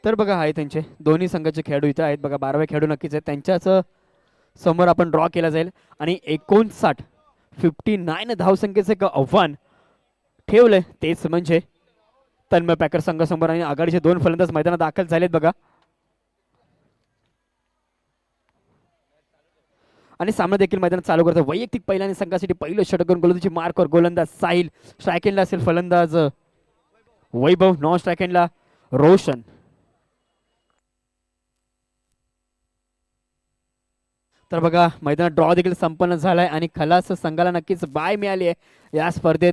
तर बघा आहे त्यांचे दोन्ही संघाचे खेळाडू इथं आहेत बघा. 12वे खेळाडू नक्कीच आहेत, त्यांच्याच समोर आपण ड्रॉ केला जाईल. आणि 59 धावसंख्येचं एक आव्हान ठेवलंय, तेच म्हणजे तन्मय पॅकर संघासमोर. आणि आघाडीचे दोन फलंदाज मैदानात दाखल झालेत बघा. आणि सामना देखील मैदानात चालू करतो. वैयक्तिक पहिल्याने संघासाठी पहिलं षटक करून गोलंदाजी मार्कवर गोलंदाज साहिल, स्ट्रायकेंडला असेल फलंदाज वैभव, नॉन स्ट्रायकेंडला रोशन. तर बघा मैदानात ड्रॉ देखील संपन्न झालाय आणि खलास संघाला नक्कीच बाय मिळाली आहे या स्पर्धेत.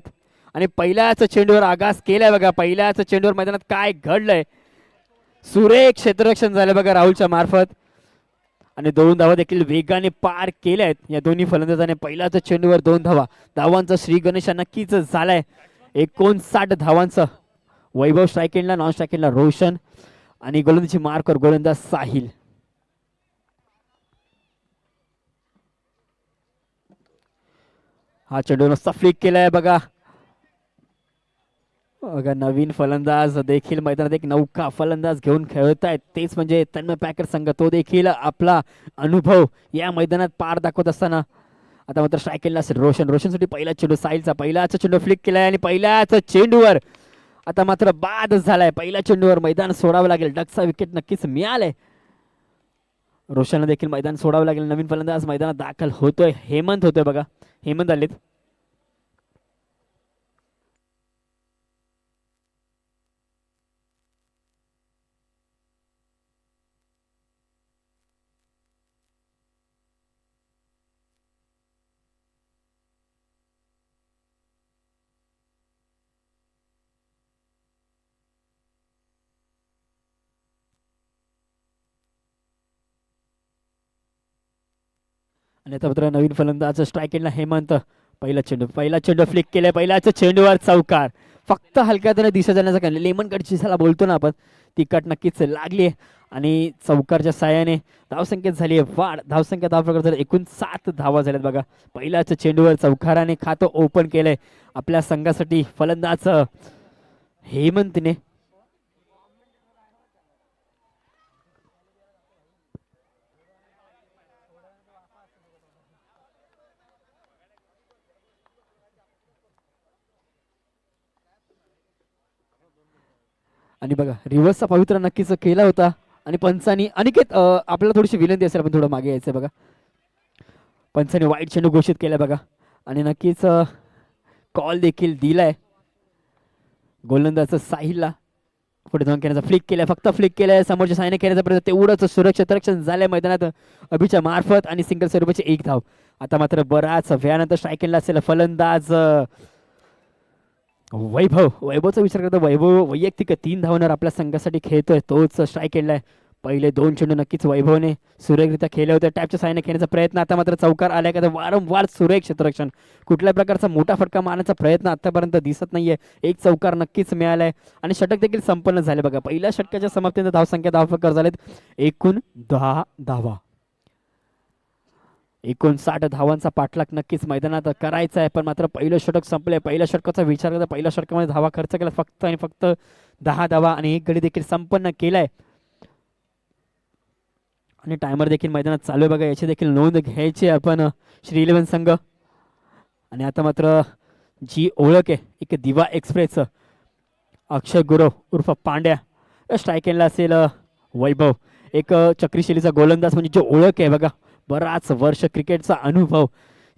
आणि पहिल्याच चेंडूवर आगास केलाय बघा. पहिल्याच चेंडूवर मैदानात काय घडलंय, सुरेख क्षेत्ररक्षण झालं बघा राहुलच्या मार्फत. आणि 2 धावा देखील वेगाने पार केल्या आहेत या दोन्ही फलंदाजाने. पहिल्याच चेंडूवर 2 धावा. धावांचा श्री गणेश नक्कीच झालाय. 59 धावांचं. वैभव स्ट्रायकेंडला, नॉन स्ट्रायकेंडला रोशन आणि गोलंदाजी मार्कवर गोलंदाज साहिल. हा चेंडू नुसता फ्लिक केलाय बघा. बघा नवीन फलंदाज देखील मैदानात एक नौका फलंदाज घेऊन खेळत आहेत, तेच म्हणजे तन्मय पॅकर संघ. तो देखील आपला अनुभव या मैदानात पार दाखवत असताना आता मात्र स्ट्रायकेलला असेल रोशन. रोशनसाठी पहिला चेंडू साहिलचा. पहिलाच चेंडू फ्लिक केलाय आणि पहिल्याच चेंडूवर आता मात्र बाद झालाय. पहिल्या चेंडूवर मैदान सोडावं लागेल. डकचा विकेट नक्कीच मिळालाय. रोशनला देखील मैदान सोडावं लागेल. नवीन फलंदाज मैदानात दाखल होतोय. हेमंत होतोय बघा. हेमंत आलेत. आणि आता मात्र नवीन फलंदाज स्ट्रायकेंडला हेमंत. पहिला चेंडू फ्लिक केलाय. पहिल्याच चेंडूवर चौकार. फक्त हलक्या त्याने दिशा जाण्याचा कारण लेमन कटची ज्याला बोलतो ना आपण, ती कट नक्कीच लागली आहे. आणि चौकारच्या साह्याने धावसंख्येत झाली आहे वाढ. धावसंख्या धाव प्रकार एकूण 7 धावा झाल्यात बघा. पहिल्याच चेंडूवर चौकाराने खातं ओपन केलंय आपल्या संघासाठी फलंदाज हेमंतने. आणि बघा रिव्हर्सचा पवित्र नक्कीच केला होता. आणि पंचानी अनिकेत आपल्याला थोडीशी विनंती असेल, आपण थोडं मागे यायचं बघा. पंचाने वाईट चेंडू घोषित केला बघा. आणि नक्कीच कॉल देखील दिलाय गोलंदाज साहिलला. पुढे जाऊन केल्याचा फ्लिक केलाय. फक्त फ्लिक केलाय. समोरच्या साईने केल्याचा प्रयत्न तेवढंच सुरक्षित रक्षण झालंय मैदानात अभिच्या मार्फत. आणि सिंगल स्वरूपाची 1 धाव. आता मात्र बराच वेळानंतर स्ट्रायकेंडला असेल फलंदाज वैभवचा विचार करता. वैभव वैयक्तिक 3 धावांवर आपल्या संघासाठी खेळतोय. तोच स्ट्रायकेंडला आहे. पहिले 2 चेंडू नक्कीच वैभवने सुरेखरित्या खेळले होते. टॅपच्या साईने खेळण्याचा प्रयत्न. आता मात्र चौकार आलाय का वारंवार सुरेख क्षेत्ररक्षण. कुठल्या प्रकारचा मोठा फटका मारण्याचा प्रयत्न आतापर्यंत दिसत नाहीये. एक चौकार नक्कीच मिळालाय आणि षटक देखील संपन्न झाले बघा. पहिल्या षटकाच्या समाप्तीनंतर धावसंख्या धावफटकार झालेत एकूण 10 धावा. 59 धावांचा पाठलाग नक्कीच मैदानात करायचा आहे. पण मात्र पहिलं षटक संपलंय. पहिल्या षटकाचा विचार करता पहिल्या षटकामध्ये धावा खर्च केला फक्त आणि फक्त 10 धावा. आणि एक गडी देखील संपन्न केलाय. आणि टायमर देखील मैदानात चालू आहे बघा. याची देखील नोंद घ्यायची आपण श्री 11 संघ. आणि आता मात्र जी ओळख आहे एक दिवा एक्सप्रेस अक्षय गुरव उर्फ पांड्या. स्ट्रायकेंडला असेल वैभव. एक चक्रीशैलीचा गोलंदाज म्हणजे जो ओळख आहे बघा. बराच वर्ष क्रिकेटचा अनुभव,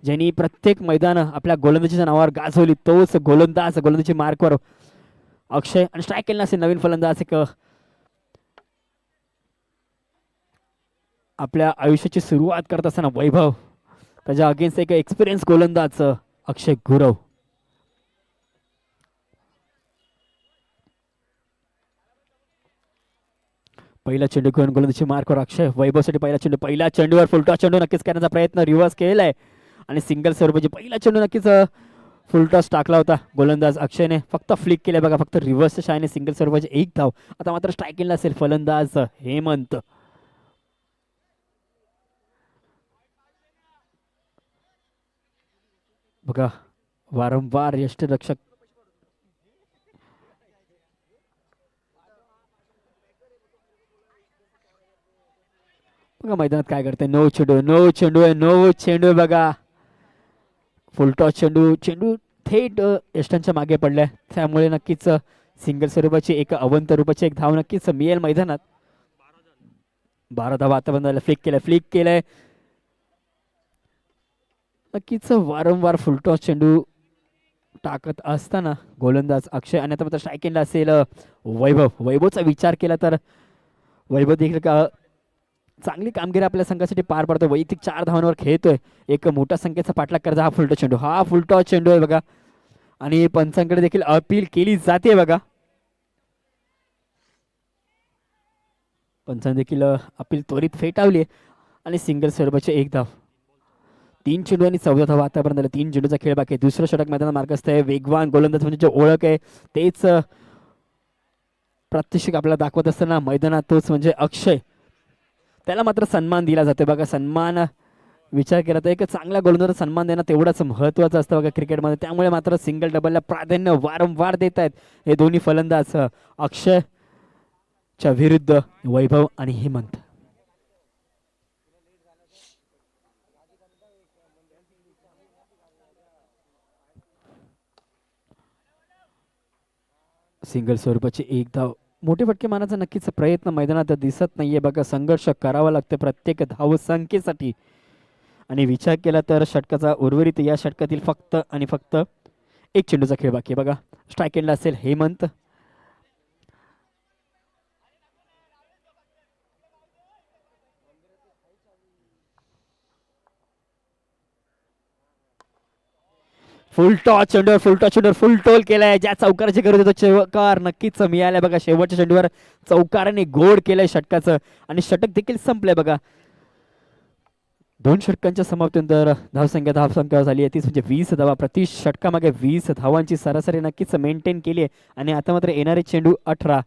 ज्यांनी प्रत्येक मैदान आपल्या गोलंदाजीच्या नावावर गाजवली, तोच गोलंदाज. गोलंदाजी मार्कवर अक्षय. आणि स्ट्रायकेंडला असेल नवीन फलंदाज एक आपल्या आयुष्याची सुरुवात करत असताना वैभव. त्याच्या अगेन्स्ट एक एक्सपिरियन्स गोलंदाज अक्षय गुरव. पहिला चेंडू घेऊन गोलंदाजी मार्कवर अक्षय. वैभवसाठी पहिला चेंडूवर फुलटॉस चेंडू नक्कीच करण्याचा प्रयत्न रिव्हर्स केलाय. आणि सिंगल स्वरूपाची पहिला चेंडू नक्कीच फुलटॉस टाकला होता गोलंदाज अक्षयने. फक्त फ्लिक केले बघा. फक्त रिव्हर्सच्या शायने सिंगल स्वरूपाची 1 धाव. आता मात्र स्ट्रायकिंगला असेल फलंदाज हेमंत. बघा वारंवार यष्टिरक्षक बघा मैदानात काय करते, नो चेंडू, नो चेंडू आहे, नो चेंडू आहे बघा. फुलटॉस चेंडू, चेंडू थेट यष्टांच्या मागे पडलाय, त्यामुळे नक्कीच सिंगल स्वरूपाची एक अवंत रूपाची एक धाव नक्कीच मिळेल मैदानात. 12 धावा आता बंद झाल्या. फ्लिक केलंय नक्कीच. वारंवार फुलटॉस चेंडू टाकत असताना गोलंदाज अक्षय आणि आता मात्र स्ट्रायकिंगला असेल वैभवचा विचार केला तर वैभव देखील का चांगली कामगिरी आपल्या संघासाठी पार पडतो. वैयक्तिक 4 धावांवर खेळतोय. एक मोठा संख्येचा पाठलाग करायचा हा फुलटॉस चेंडू आहे बघा. आणि पंचांकडे देखील अपील केली जाते बघा. पंचांनी देखील अपील त्वरित फेटावली आणि सिंगल स्वरूपाचे एक धाव. 3 चेंडू आणि 14 धावा आतापर्यंत आल्या. 3 चेंडूचा खेळ बाकी आहे. दुसरं षटक मैदानात मार्गस्थ आहे. वेगवान गोलंदाज म्हणजे जे ओळख आहे तेच प्रात्यक्षिक आपल्याला दाखवत असताना मैदानात तोच म्हणजे अक्षय. त्याला मात्र सन्मान दिला जातो बघा. सन्मान विचार केला तर एक चांगला गोलंदाज सन्मान देणं तेवढंच महत्त्वाचं असतं बघा क्रिकेटमध्ये. त्यामुळे मात्र सिंगल डबलला प्राधान्य वारंवार देत आहेत हे दोन्ही फलंदाज, अक्षयच्या विरुद्ध वैभव आणि हेमंत. सिंगल स्वरूपाची एक धाव. मोठे फटके मारण्याचा नक्कीच प्रयत्न मैदानात दिसत नाहीये बघा. संघर्ष करावा लागतो प्रत्येक धाव संख्येसाठी. आणि विचार केला तर षटकाचा उर्वरित या षटकातील फक्त आणि फक्त एक चेंडूचा खेळ बाकी आहे बघा. स्ट्राईक एंडला असेल हेमंत. फुल चेंडूवर फुल टोल केलाय. ज्या चौकाराची गरज होती चौकार नक्कीच मिळालाय बघा. शेवटच्या चेंडूवर चौकाराने गोड केलंय षटकाचं आणि षटक देखील संपलंय बघा. 2 षटकांच्या समाप्तीनंतर धावसंख्या झाली आहे 30 म्हणजे 20 धावा. प्रति षटकामागे 20 धावांची सरासरी नक्कीच मेंटेन केली आहे. आणि आता मात्र येणारे चेंडू 18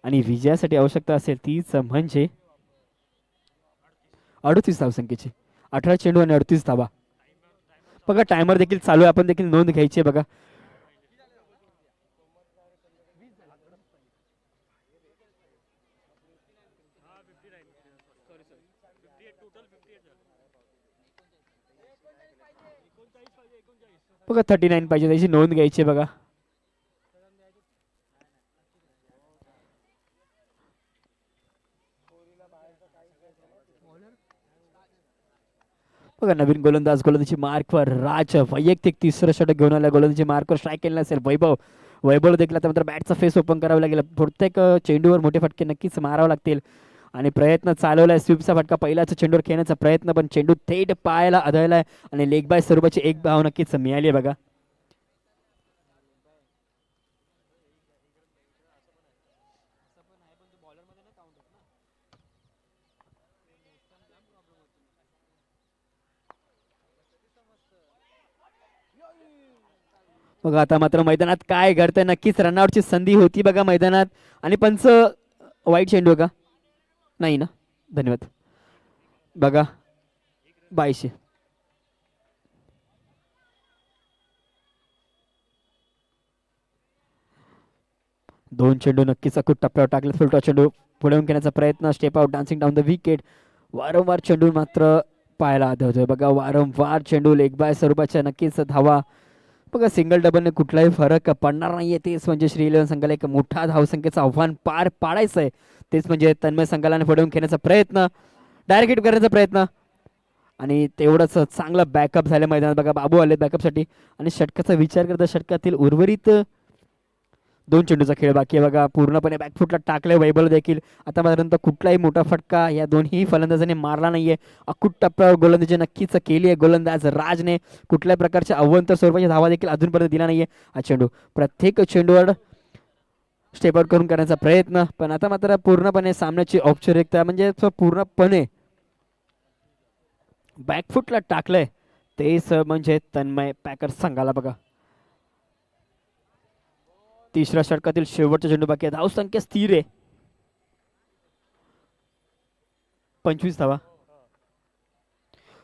आणि विजयासाठी आवश्यकता असेल तीच म्हणजे 38 धावसंख्येची. 18 चेंडू आणि 38 धावा बघा. टायमर देखील चालू आहे, आपण देखील नोंद घ्यायची आहे बघा. बघा 39 पाहिजे, त्याची नोंद घ्यायची आहे बघा. बघा नवीन गोलंदाजी मार्कवर राज वैयक्तिक 3रं षटक घेऊन आला. गोलंदाजी मार्कवर स्ट्राईक केला असेल वैभव देखील आता मात्र बॅटचा फेस ओपन करावा लागेल. प्रत्येक चेंडूवर मोठे फटके नक्कीच मारावे लागतील आणि प्रयत्न चालवलाय. स्वीपचा फटका पहिल्याच चेंडूवर खेळण्याचा प्रयत्न पण चेंडू थेट पायाला आदळलाय आणि लेग बाय स्वरूपाची एक धाव नक्कीच मिळाली बघा. बघा आता मात्र मैदानात काय घडतंय. नक्कीच रनआउटची संधी होती बघा मैदानात आणि पंच वाईट चेंडू का नाही ना. धन्यवाद बघा. 22 2 चेंडू नक्कीच अकूट टप्प्यावर टाकले. फुलटॉस चेंडू पुढे घेण्याचा प्रयत्न. Step out dancing down the wicket. वारंवार चेंडू मात्र पायाला आदळतोय बघा. वारंवार चेंडू लेग बाय स्वरूपाच्या नक्कीच धावा बघा. सिंगल डबलने कुठलाही फरक पडणार नाहीये. तेच म्हणजे श्रीलंका संघाला एक मोठा धावसंख्येचं आव्हान पार पाडायचं आहे. तेच म्हणजे तन्मय संघाला पुढे खेळण्याचा प्रयत्न, डायरेक्ट हिट करण्याचा प्रयत्न आणि तेवढंच चांगलं बॅकअप झालं मैदानात बघा. बाबू आले बॅकअपसाठी आणि षटकाचा विचार करता षटकातील उर्वरित 2 चेंडूचा खेळ बाकी आहे बघा. पूर्णपणे बॅकफुटला टाकले वैभव देखील. आतापर्यंत कुठलाही मोठा फटका या दोन्ही फलंदाजांनी मारला नाहीये. अकूट टप्प्यावर गोलंदाजी नक्कीच केली आहे गोलंदाज राजने. कुठल्याही प्रकारच्या अवंतर स्वरूपाची धावा देखील अजूनपर्यंत दिला नाहीये. हा चेंडू प्रत्येक चेंडूवर स्टेप आउट करून करण्याचा प्रयत्न पण आता मात्र पूर्णपणे सामन्याची औपचारिकता म्हणजे पूर्णपणे बॅकफुटला टाकलंय तेच म्हणजे तन्मय पॅकर संघाला बघा. 3ऱ्या षटकातील शेवटचा चेंडू बाकी आहे. धावसंख्या स्थिर आहे 25 धावा.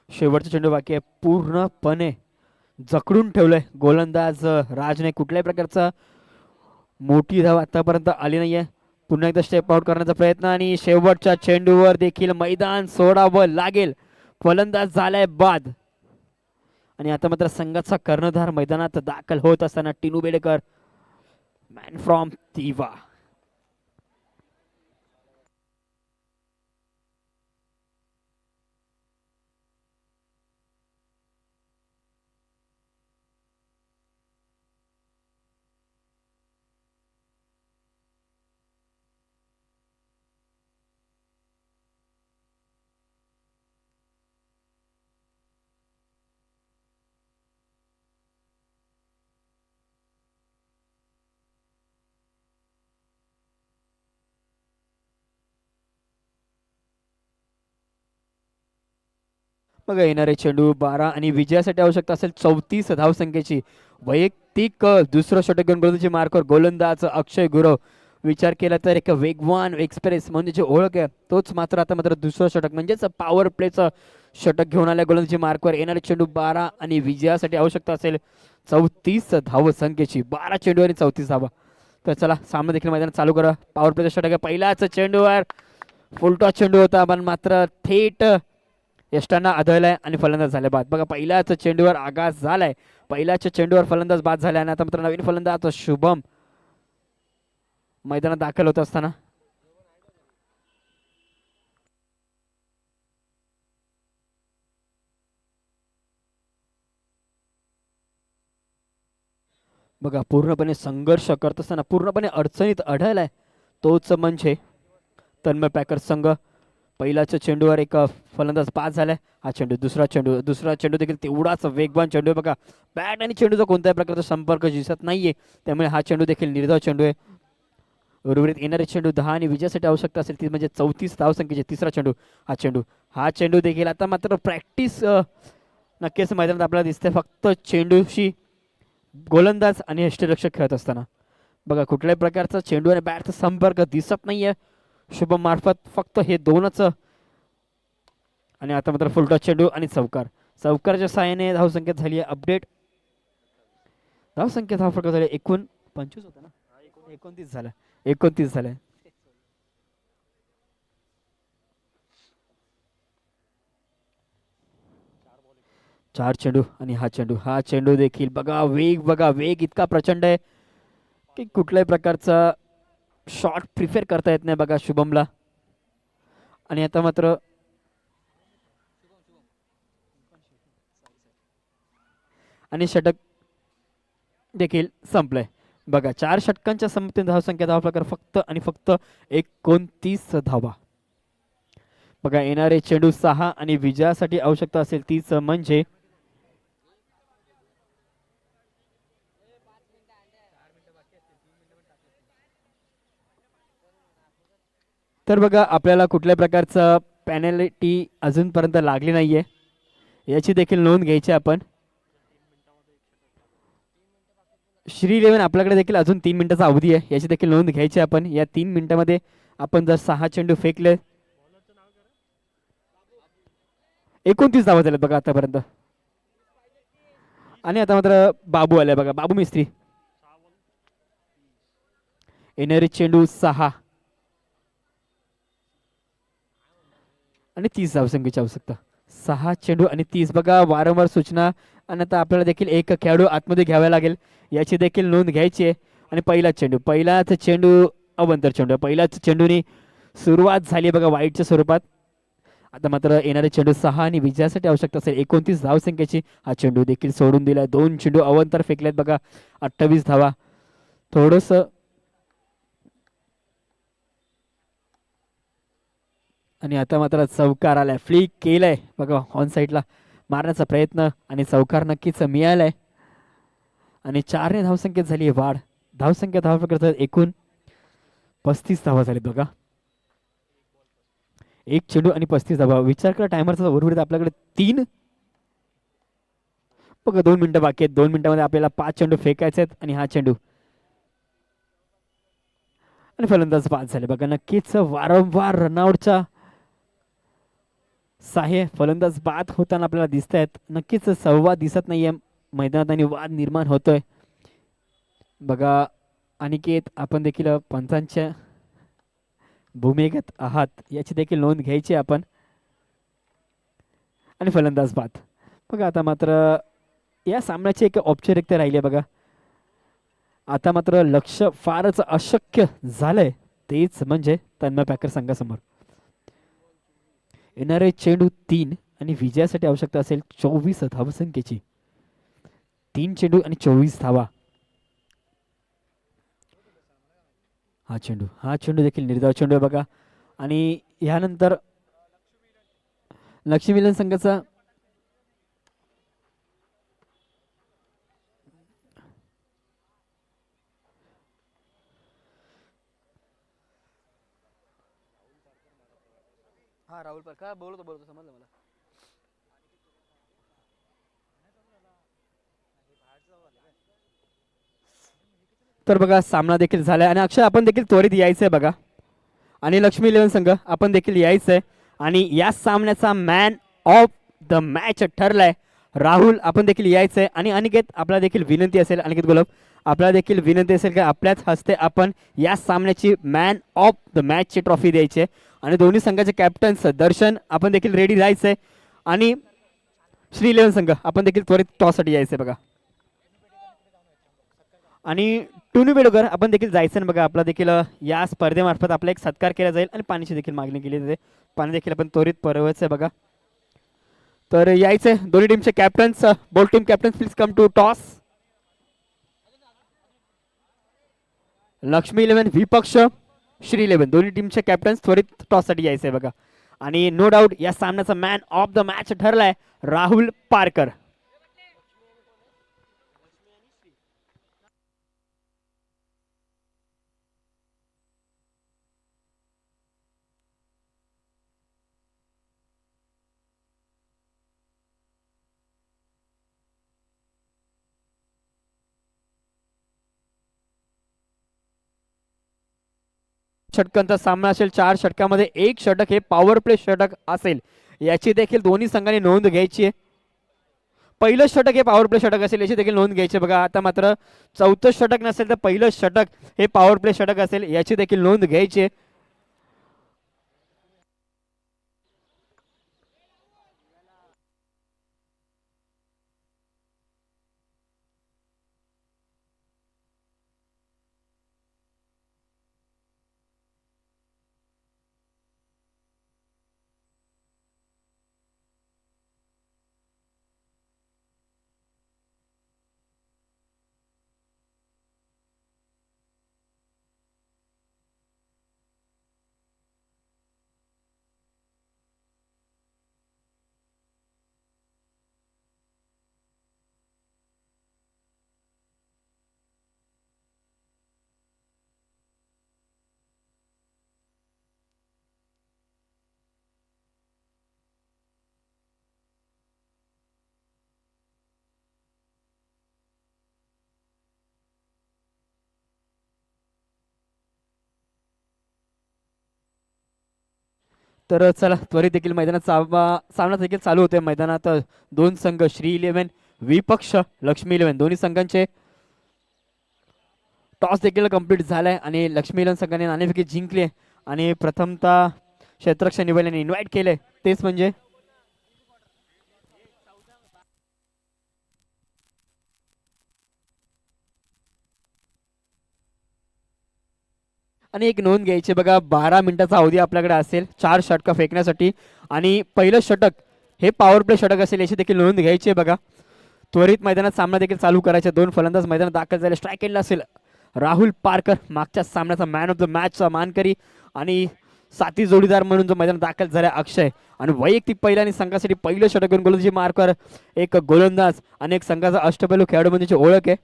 शेवटचा चेंडू बाकी आहे. पूर्णपणे जखडून ठेवलंय गोलंदाज राजने. कुठल्याही प्रकारचा मोठी धाव आतापर्यंत आली नाहीये. पुन्हा एकदा स्टेप आउट करण्याचा प्रयत्न आणि शेवटच्या चेंडूवर देखील मैदान सोडावं लागेल. फलंदाज झालाय बाद आणि आता मात्र संघाचा कर्णधार मैदानात दाखल होत असताना टिनू बेडेकर, मॅन फ्रॉम तिवा. बघा येणारे चेंडू 12 आणि विजयासाठी आवश्यकता असेल 34 धावसंख्येची. वैयक्तिक दुसरं षटक घेऊन गोलंदाजी मार्कवर गोलंदाज अक्षय गुरव. विचार केला तर एक वेगवान एक्सप्रेस म्हणजे जी ओळख आहे तोच मात्र आता मात्र दुसरं षटक म्हणजेच पॉवर प्लेचं षटक घेऊन आल्या गोलंदाजी मार्कवर. येणारे चेंडू 12 आणि विजयासाठी आवश्यकता असेल 34 धावसंख्येची. 12 चेंडू आणि 34 धावा. तर चला सामना देखील मैदानात चालू करा. पॉवर प्लेचं षटक आहे. पहिल्याच चेंडूवर फुलटॉस चेंडू होता पण मात्र थेट यष्टांना आढळलाय आणि फलंदाज झाले बाद. बघा पहिल्याच चेंडूवर आघात झालाय. पहिल्याच चेंडूवर फलंदाज बाद झाले आणि आता मात्र नवीन फलंदाज शुभम मैदानात दाखल होत असताना बघा पूर्णपणे संघर्ष करत असताना पूर्णपणे अडचणीत आढळलाय तोच म्हणजे तन्मय पॅकर संघ. पहिल्याच्या चेंडूवर एक फलंदाज बाद झालाय. हा चेंडू दुसरा चेंडू देखील तेवढाच वेगवान चेंडू आहे. बघा बॅट आणि चेंडूचा कोणत्याही प्रकारचा संपर्क दिसत नाहीये त्यामुळे हा चेंडू देखील निर्धाव चेंडू आहे. उर्वरित येणारे चेंडू 10 आणि विजयासाठी आवश्यकता असेल ती म्हणजे 34 धावसंख्येचे. तिसरा चेंडू हा चेंडू देखील आता मात्र प्रॅक्टिस नक्कीच मैदानात आपल्याला दिसते फक्त चेंडूशी गोलंदाज आणि यष्टिरक्षक खेळत असताना. बघा कुठल्याही प्रकारचा चेंडू आणि बॅटचा संपर्क दिसत नाहीये शुभम मार्फत फक्त हे दोनच. आणि आता मात्र फुलटॉस चेंडू आणि चौकारच्या साहाय्याने धावसंख्येत झाली आहे अपडेट. धावसंख्येत फरक झाले 25 होता ना 29 झाला. चार चेंडू आणि हा चेंडू देखील बघा वेग इतका प्रचंड आहे की कुठल्याही प्रकारचा शॉट प्रिफेअर करता येत नाही बघा शुभमला. आणि आता मात्र आणि षटक देखील संपलंय. बघा 4 षटकांच्या संमतीने धावसंख्या धावा प्रकार फक्त आणि फक्त 29 धावा. बघा येणारे चेंडू 6 आणि विजयासाठी आवश्यकता असेल तीच म्हणजे तर बघा आपल्याला कुठल्या प्रकारचं पॅनल्टी अजूनपर्यंत लागली नाहीये याची देखील नोंद घ्यायची आपण. श्री 11 आपल्याकडे देखील अजून 3 मिनिटाचा अवधी आहे याची देखील नोंद घ्यायची आपण. या 3 मिनिटांमध्ये आपण जर 6 चेंडू फेकले 29 धावा झाल्यात बघा आतापर्यंत. आणि आता मात्र बाबू आले बघा बाबू मिस्त्री. येणारे चेंडू 6 आणि 30 धावसंख्येची आवश्यकता. 6 चेंडू आणि 30. बघा वारंवार सूचना आणि आता आपल्याला देखील एक खेळाडू आतमध्ये घ्यावा लागेल याची देखील नोंद घ्यायची आहे. आणि पहिलाच चेंडू अवंतर चेंडू. पहिल्याच चेंडूने सुरुवात झाली बघा वाईटच्या स्वरूपात. आता मात्र येणारे चेंडू 6 आणि विजयासाठी आवश्यकता असेल 29 धावसंख्येची. हा चेंडू देखील सोडून दिलाय. 2 चेंडू अवंतर फेकलेत बघा 28 धावा. थोडस आणि आता मात्र चौकार आलाय. फ्लिक केलाय बघा ऑन साईडला मारण्याचा प्रयत्न आणि चौकार नक्कीच मिळालाय. आणि 4 ने धावसंख्येत झाली आहे वाढ. धावसंख्या धावा प्रकारचा एकूण 35 धावा झालीत बघा. 1 चेंडू आणि 35 धावा. विचार करा टायमरचा उर्वरित आपल्याकडे 3 बघा 2 मिनिटं बाकी आहेत. 2 मिनिटांमध्ये आपल्याला 5 चेंडू फेकायचे आहेत. आणि हा चेंडू आणि फलंदाज बाद झाले बघा. नक्कीच वारंवार रनआउटचा साहे फलंदाज बाद होताना आपल्याला दिसत आहेत. नक्कीच संवाद दिसत नाहीये मैदानात आणि वाद निर्माण होतोय बघा. अनिकेत आपण देखील पंचांच्या भूमिगत आहात याची देखील नोंद घ्यायची आपण. आणि फलंदाज बाद. बघा आता मात्र या सामन्याची एक औपचारिकता राहिली आहे बघा. आता मात्र लक्ष फारच अशक्य झालंय, तेच म्हणजे तन्मय पॅकर संघासमोर येणारे चेंडू 3 आणि विजयासाठी आवश्यकता असेल 24 धावसंख्येची. 3 चेंडू आणि 24 धावा. हा चेंडू देखील निर्धाव चेंडू आहे बघा. आणि यानंतर लक्ष्मी मिलन संघाचा राहुल पर का बोलतो समजलं मला. तर बघा सामना देखील झालाय आणि अक्षय आपण देखील त्वरित यायचंय बघा. आणि लक्ष्मी इलेव्हन संघ आपण देखील यायचंय. आणि या सामन्याचा मॅन ऑफ द मॅच ठरलाय राहुल. आपण देखील यायचंय. आणि अनिकेत आपल्याला देखील विनंती असेल, अनिकेत गुलाब आपल्याला देखील विनंती असेल की आपल्याच हस्ते आपण या सामन्याची मॅन ऑफ द मॅचची ट्रॉफी द्यायची. आणि दोन्ही संघाचे कॅप्टन्स दर्शन आपण देखील रेडी राहायचंय. आणि श्री इलेव्हन संघ आपण देखील त्वरित टॉससाठी यायचंय बघा. आणि टुनू बेडकर आपण देखील जायचं ना बघा. आपला देखील या स्पर्धेमार्फत आपला एक सत्कार केला जाईल आणि पाण्याची देखील मागणी केली जाते. पाणी देखील आपण त्वरित पुरवायचं आहे बघा. तर यायचंय दोन्ही टीमचे कॅप्टन्स. बोल team captains please come to toss. Lakshmi eleven विपक्ष श्री इलेव्हन दोन्ही टीमचे कॅप्टन्स त्वरित टॉससाठी यायचंय बघा. आणि नो डाऊट या सामन्याचा मॅन ऑफ द मॅच ठरलाय राहुल पारकर. षटकांचा सामना असेल. 4 षटकामध्ये 1 षटक हे पॉवर प्ले षटक असेल, याची देखील दोन्ही संघांनी नोंद घ्यायची आहे. पहिलं षटक हे पॉवर प्ले षटक असेल याची देखील नोंद घ्यायची बघा. आता मात्र चौथं षटक नसेल तर पहिलं षटक हे पॉवर प्ले षटक असेल याची देखील नोंद घ्यायची. तर चला त्वरित देखील मैदानात सामना देखील चालू होते. मैदानात दोन संघ श्री इलेव्हन विपक्ष लक्ष्मी इलेव्हन दोन्ही संघांचे टॉस देखील कंप्लीट झालाय आणि लक्ष्मी इलेव्हन संघाने नाणेफेकी जिंकली. आणि प्रथमतः क्षेत्ररक्षण निवडल्याने इन्व्हाइट केले तेच म्हणजे आणि एक नोंद घ्यायची बघा. 12 मिनिटाचा अवधी आपल्याकडे असेल 4 षटकं फेकण्यासाठी. आणि पहिलं षटक हे पॉवर प्ले षटक असेल याची देखील नोंद घ्यायची आहे बघा. त्वरित मैदानात सामना देखील चालू करायचे. 2 फलंदाज मैदानात दाखल झाले. स्ट्राईक एंडला असेल राहुल पारकर, मागच्या सामन्याचा मॅन ऑफ द मॅचचा मानकरी. आणि साथी जोडीदार म्हणून जो मैदानात दाखल झाला अक्षय. आणि वैयक्तिक पहिल्या आणि संघासाठी पहिलं षटक घेऊन गोलंदाजी मार्कवर एक गोलंदाज आणि एक संघाचा अष्टपैलू खेळाडू म्हणजे ओळख आहे.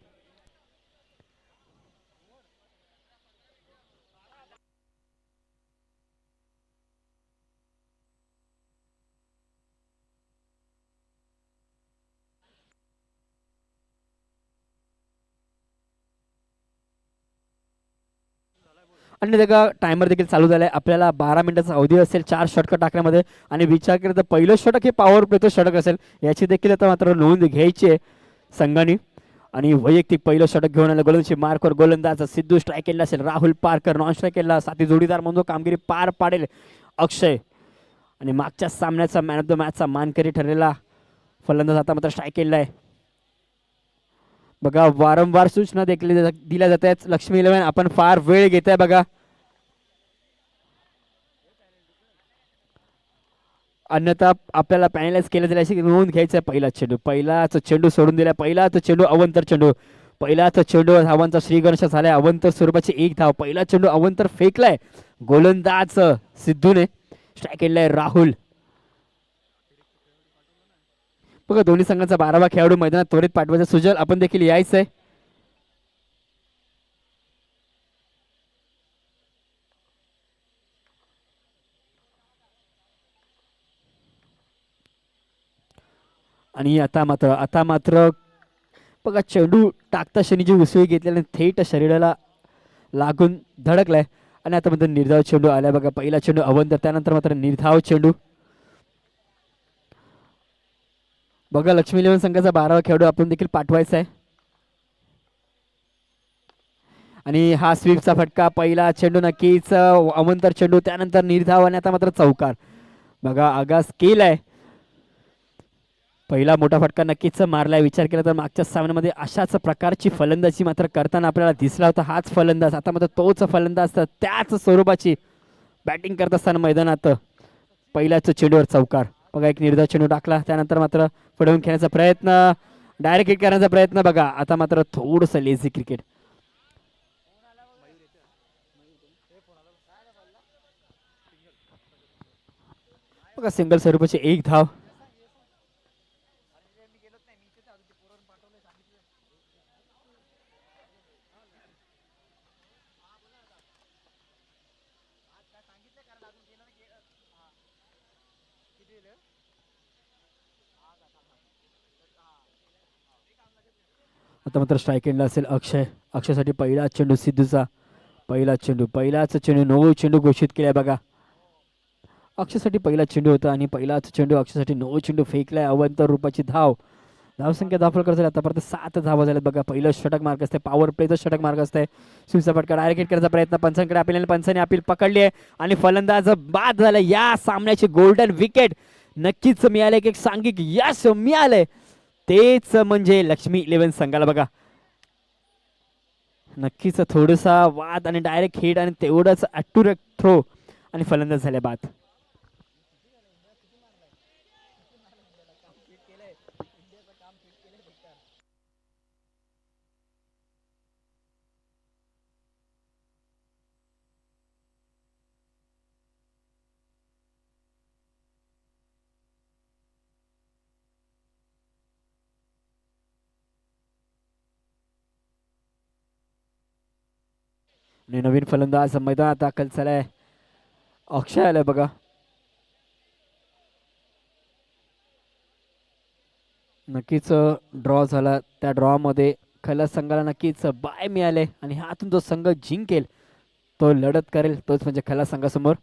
आणि त्याचा टायमर देखील चालू झालाय. आपल्याला 12 मिनिटाचा अवधी असेल 4 षटकं टाकण्यामध्ये. आणि विचार केला तर पहिलं षटक हे पॉवर प्लेचं षटक असेल याची देखील आता मात्र नोंद घ्यायची आहे संघाने. आणि वैयक्तिक पहिलं षटक घेऊन आलं गोलंदाजी मार्कवर गोलंदाज सिद्धू स्ट्राईक केला असेल, राहुल पारकर नॉन स्ट्राईक केला, साथी जोडीदार म्हणून कामगिरी पार पाडेल अक्षय. आणि मागच्या सामन्याचा मॅन ऑफ द मॅचचा मानकरी ठरलेला फलंदाज आता मात्र स्ट्राईक केलेला आहे. बघा वारंवार सूचना दिल्या जात आहेत लक्ष्मी इलेव्हन, आपण फार वेळ घेत आहे बघा, अन्यथा आपल्याला पॅनलाइज केलं जाईल अशी नोंद घ्यायचं आहे. पहिलाच चेंडू सोडून दिला, पहिलाच चेंडू अवंतर चेंडू, पहिलाच चेंडू धावांचा श्रीगणेश झालाय, अवंतर स्वरूपाची एक धाव, पहिला चेंडू अवंतर फेकलाय गोलंदाज सिद्धूने, स्ट्राईक केलाय राहुल. बघा दोन्ही संघांचा 12वा खेळाडू मैदानात त्वरित पाठवायचा. सुजल आपण देखील यायचंय. आणि आता मात्र बघा चेंडू टाकता शनी जी उसळी घेतल्याने थेट शरीराला लागून धडकलाय. आणि आता मात्र निर्धाव चेंडू आलाय बघा, पहिला चेंडू अवंतर, त्यानंतर मात्र निर्धाव चेंडू. बघा लक्ष्मी इलेव्हन संघाचा 12वा खेळाडू आपण देखील पाठवायचा आहे. आणि हा स्वीपचा फटका, पहिला चेंडू नक्कीच अवंतर चेंडू, त्यानंतर निर्धाव आणि आता मात्र चौकार. बघा आगास केलाय, पहिला मोठा फटका नक्कीच मारलाय. विचार केला तर मागच्या सामन्यामध्ये अशाच प्रकारची फलंदाजी मात्र करताना आपल्याला दिसला होता हाच फलंदाज, आता मात्र तोच फलंदाज त्याच स्वरूपाची बॅटिंग करत असताना मैदानात पहिल्याच चेंडूवर चौकार. बघा एक निर्धाव चेंडू टाकला, त्यानंतर मात्र पडवून खेळण्याचा प्रयत्न, डायरेक्ट हिट करण्याचा प्रयत्न. बघा आता मात्र थोडंसं लेझी क्रिकेट. बघा सिंगल स्वरूपाची एक धाव. आता मात्र स्ट्राईक एंडला असेल अक्षयसाठी पहिला चेंडू सिद्धूचा, पहिलाच चेंडू 9 चेंडू घोषित केलाय बघा. अक्षयसाठी पहिला चेंडू होता आणि पहिलाच चेंडू अक्षयसाठी 9 चेंडू फेकलाय. अवंतर रूपाची धावसंख्या दाखल करत आतापर्यंत 7 धावा झाल्यात बघा. पहिलं षटक मार्क असते, पॉवर प्लेचं षटक मार्क असते. शिवचा फटका डायरेक्ट हिट करण्याचा प्रयत्न पंचांकडे अपील, पंचांनी अपील पकडली आहे आणि फलंदाज बाद झाला. या सामन्याची गोल्डन विकेट नक्कीच मिळाले, एक सांघिक यश मिळालंय, तेच म्हणजे लक्ष्मी इलेव्हन संघाला. बघा नक्कीच थोडासा वाद आणि डायरेक्ट हिट आणि तेवढंच अॅक्युरेट थ्रो आणि फलंदाज झाले बाद. आणि नवीन फलंदाज मैदानात दाखल झालाय, अक्षय आलाय बघा. नक्कीच ड्रॉ झाला, त्या ड्रॉ मध्ये खलास संघाला नक्कीच बाय मिळाले आणि ह्यातून जो संघ जिंकेल तो लढत करेल, तोच म्हणजे खलास संघासमोर.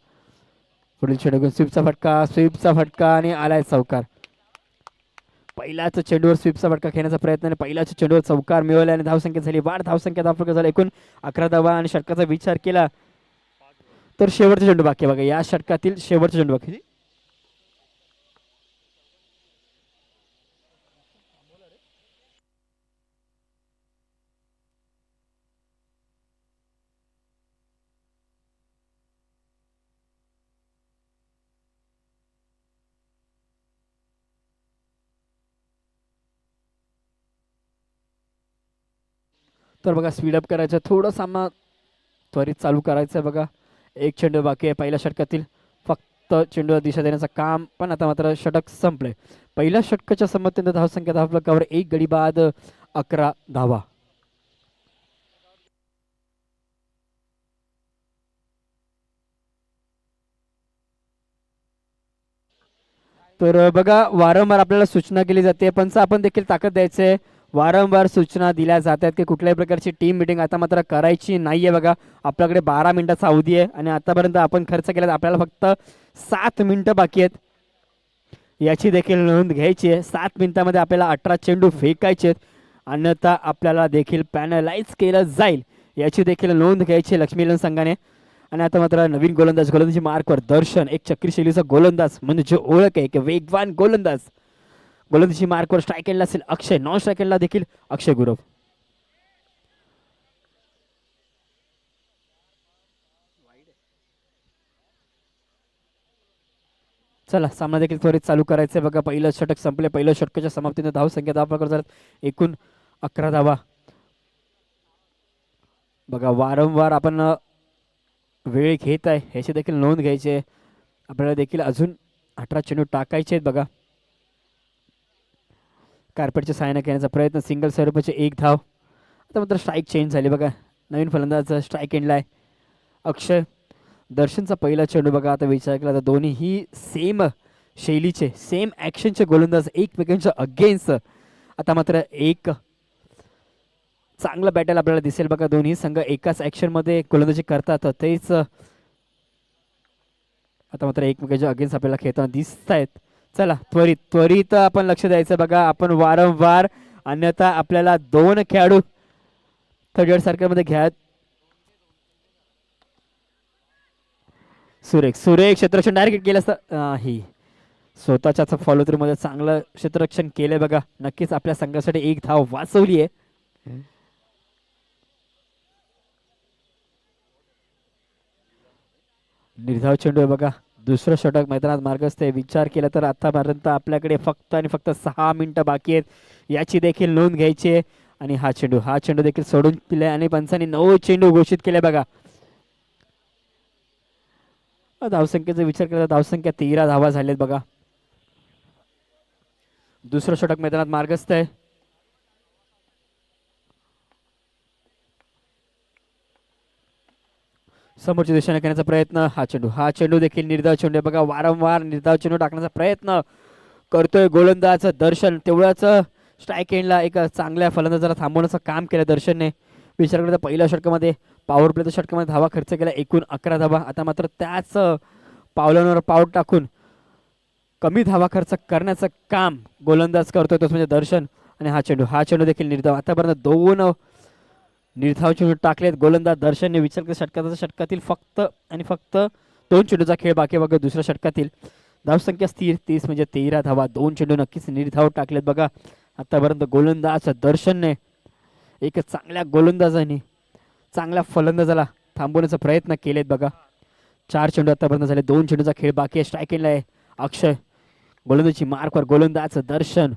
पुढील चेंडू स्वीपचा फटका आणि आलाय चौकार. पहिल्याच चेंडूवर स्वीपचा फटका खेळण्याचा प्रयत्न आणि पहिल्याच चेंडूवर चौकार मिळवला आणि धावसंख्या झाली वाढ. धावसंख्या झाली एकूण 11 धावा आणि षटकाचा विचार केला तर शेवटचा चेंडू बाकी बघा, या षटकातील शेवटचा चेंडू बाकी. तर बघा स्पीडअप करायचं, थोडं सामना त्वरित चालू करायचं आहे बघा. एक चेंडू बाकी आहे पहिल्या षटकातील, फक्त चेंडूला दिशा देण्याचं काम, पण आता मात्र षटक संपलंय. पहिल्या षटकाच्या संमतीने धावसंख्या धावफलकावर 1 गडी बाद 11 धावा. तर बघा वारंवार आपल्याला सूचना केली जाते, पंच आपण देखील ताकद द्यायचे, वारंवार सूचना दिल्या जातात की कुठल्याही प्रकारची टीम मिटिंग आता मात्र करायची नाहीये बघा. आपल्याकडे 12 मिनिटाचा अवधी आहे आणि आतापर्यंत आपण खर्च केला आपल्याला फक्त 7 मिनिटं बाकी आहेत, याची देखील नोंद घ्यायची आहे. 7 मिनिटांमध्ये आपल्याला 18 चेंडू फेकायचे आहेत अन्यथा आपल्याला देखील पॅनलाइज केलं जाईल याची देखील नोंद घ्यायची लक्ष्मीलन संघाने. आणि आता मात्र नवीन गोलंदाजी मार्कवर दर्शन, एक चक्री शैलीचा गोलंदाज म्हणजे ओळख आहे, एक वेगवान गोलंदाज. गोलंदाजी मार्कवर स्ट्राईक एंडला असेल अक्षय, नॉन स्ट्राईक एंडला देखील अक्षय गुरव. चला सामना देखील त्वरित चालू करायचं आहे बघा. पहिलं षटक संपले, पहिलं षटकाच्या समाप्तीने धाव संख्या 10 प्रकार झाल्यात, एकूण 11 धावा. बघा वारंवार आपण वेळ घेत आहे ह्याची देखील नोंद घ्यायची आहे. आपल्याला देखील अजून 18 चेंडू टाकायचे आहेत बघा. कार्पेटच्या सहाय्याने करण्याचा प्रयत्न, सिंगल स्वरूपाचे 1 धाव. आता मात्र स्ट्राईक चेंज झाली बघा. नवीन फलंदाज स्ट्राईक एंडला आहे अक्षय. दर्शनचा पहिला चेंडू बघा. आता विचार केला तर दोन्हीही सेम शैलीचे, सेम ॲक्शनचे गोलंदाज एकमेकांच्या अगेन्स्ट. आता मात्र एक चांगलं बॅटल आपल्याला दिसेल बघा. दोन्ही संघ एकाच ॲक्शनमध्ये गोलंदाजी करतात, तेच आता मात्र एकमेकांच्या अगेन्स्ट आपल्याला खेळताना दिसत आहेत. चला त्वरित त्वरित आपण लक्ष द्यायचं बघा. आपण वारंवार, अन्यथा आपल्याला 2 खेळाडू थर्ड सर्कलमध्ये घ्या. सुरेख सुरेख क्षेत्ररक्षण डायरेक्ट केलं असतं. ही स्वतःच्याच फॉलो थ्रू मध्ये चांगलं क्षेत्ररक्षण केलंय बघा. नक्कीच आपल्या संघासाठी 1 धाव वाचवली आहे. निर्धाव चेंडू आहे बघा. दुसरं षटक मैदानात मार्गस्थ आहे. विचार केला तर आतापर्यंत आपल्याकडे फक्त आणि फक्त 6 मिनिटं बाकी आहेत, याची देखील नोंद घ्यायची आहे. आणि हा चेंडू देखील सोडून दिलाय आणि पंचांनी 9 चेंडू घोषित केले बघा. धावसंख्येचा विचार केला तर धावसंख्या 13 धावा झालेत बघा. दुसरं षटक मैदानात मार्गस्थ आहे. समोरच्या दिशेने करण्याचा प्रयत्न, हा चेंडू देखील निर्धाव चेंडू बघा. वारंवार निर्धाव चेंडू टाकण्याचा प्रयत्न करतोय गोलंदाज दर्शन. तेवढ्याच स्ट्राईक एंडला एक चांगल्या फलंदाजाला थांबवण्याचं काम केलं दर्शनने. विचार केला तर पहिल्या षटकामध्ये पॉवर प्लेच्या षटकामध्ये धावा खर्च केला, एकूण 11 धावा. आता मात्र त्याच पावलांवर पाऊल टाकून कमी धावा खर्च करण्याचं काम गोलंदाज करतोय, तोच म्हणजे दर्शन. आणि हा चेंडू देखील निर्धाव. आतापर्यंत 2 निर्धाव चेंडू टाकलेत गोलंदाज दर्शनने. विचार केला षटकातील फक्त आणि फक्त 2 चेंडूचा खेळ बाकी बघा. दुसऱ्या षटकातील धावसंख्या स्थिर 30 म्हणजे 13 धावा. 2 चेंडू नक्कीच निर्धाव टाकलेत बघा. आतापर्यंत गोलंदाज दर्शनने एक चांगल्या गोलंदाजाने चांगल्या फलंदाजाला थांबवण्याचा प्रयत्न केलेत बघा. 4 चेंडू आतापर्यंत झाले, 2 चेंडूचा खेळ बाकी आहे. स्ट्राईक एंडला आहे अक्षय. गोलंदाजी मार्कवर गोलंदाज दर्शन.